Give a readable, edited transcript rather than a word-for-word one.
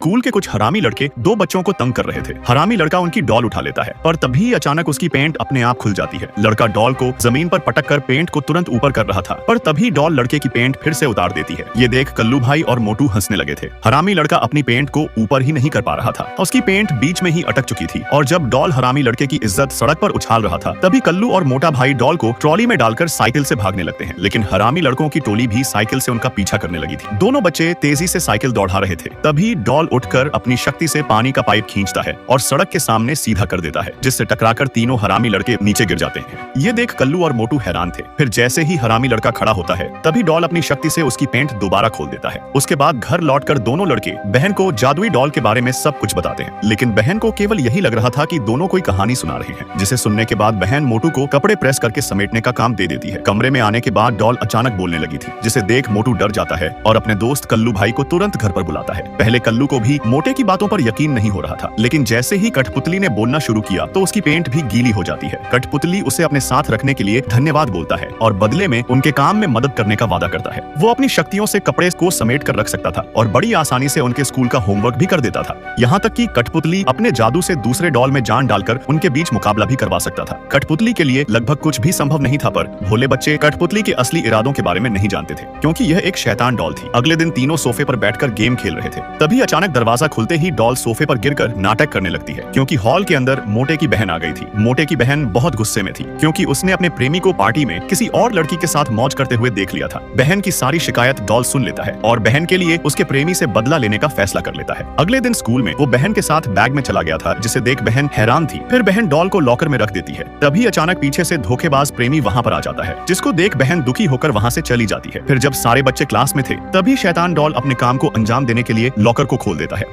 School के कुछ हरामी लड़के दो बच्चों को तंग कर रहे थे। हरामी लड़का उनकी डॉल उठा लेता है पर तभी अचानक उसकी पेंट अपने आप खुल जाती है। लड़का डॉल को जमीन पर पटक कर पेंट को तुरंत ऊपर कर रहा था पर तभी डॉल लड़के की पेंट फिर से उतार देती है। ये देख कल्लू भाई और मोटू हंसने लगे थे। हरामी लड़का अपनी पेंट को ऊपर ही नहीं कर पा रहा था, उसकी पेंट बीच में ही अटक चुकी थी और जब डॉल हरामी लड़के की इज्जत सड़क पर उछाल रहा था तभी कल्लू और मोटा भाई डॉल को ट्रॉली में डालकर साइकिल से भागने लगते हैं। लेकिन हरामी लड़कों की टोली भी साइकिल से उनका पीछा करने लगी थी। दोनों बच्चे तेजी से साइकिल दौड़ा रहे थे तभी डॉल उठकर अपनी शक्ति से पानी का पाइप खींचता है और सड़क के सामने सीधा कर देता है, जिससे टकराकर तीनों हरामी लड़के नीचे गिर जाते हैं। ये देख कल्लू और मोटू हैरान थे। फिर जैसे ही हरामी लड़का खड़ा होता है तभी डॉल अपनी शक्ति से उसकी पेंट दोबारा खोल देता है। उसके बाद घर लौटकर दोनों लड़के बहन को जादुई डॉल के बारे में सब कुछ बताते हैं, लेकिन बहन को केवल यही लग रहा था कि दोनों कोई कहानी सुना रहे हैं। जिसे सुनने के बाद बहन मोटू को कपड़े प्रेस करके समेटने का काम दे देती है। कमरे में आने के बाद डॉल अचानक बोलने लगी थी, जिसे देख मोटू डर जाता है और अपने दोस्त कल्लू भाई को तुरंत घर पर बुलाता है। पहले कल्लू को भी मोटे की बातों पर यकीन नहीं हो रहा था, लेकिन जैसे ही कठपुतली ने बोलना शुरू किया तो उसकी पेंट भी गीली हो जाती है। कठपुतली उसे अपने साथ रखने के लिए धन्यवाद बोलता है और बदले में उनके काम में मदद करने का वादा करता है। वो अपनी शक्तियों से कपड़े को समेट कर रख सकता था और बड़ी आसानी से उनके स्कूल का होमवर्क भी कर देता था। यहाँ तक कि कठपुतली अपने जादू से दूसरे डॉल में जान डालकर उनके बीच मुकाबला भी करवा सकता था। कठपुतली के लिए लगभग कुछ भी संभव नहीं था, पर भोले बच्चे कठपुतली के असली इरादों के बारे में नहीं जानते थे, क्योंकि यह एक शैतान डॉल थी। अगले दिन तीनों सोफे पर बैठकर गेम खेल रहे थे तभी अचानक दरवाजा खुलते ही डॉल सोफे पर गिरकर नाटक करने लगती है, क्योंकि हॉल के अंदर मोटे की बहन आ गई थी। मोटे की बहन बहुत गुस्से में थी क्योंकि उसने अपने प्रेमी को पार्टी में किसी और लड़की के साथ मौज करते हुए देख लिया था। बहन की सारी शिकायत डॉल सुन लेता है और बहन के लिए उसके प्रेमी से बदला लेने का फैसला कर लेता है। अगले दिन स्कूल में वो बहन के साथ बैग में चला गया था, जिसे देख बहन हैरान थी। फिर बहन डॉल को लॉकर में रख देती है। तभी अचानक पीछे से धोखेबाज प्रेमी वहाँ पर आ जाता है, जिसको देख बहन दुखी होकर वहाँ से चली जाती है। फिर जब सारे बच्चे क्लास में थे तभी शैतान डॉल अपने काम को अंजाम देने के लिए लॉकर को खोल देता है।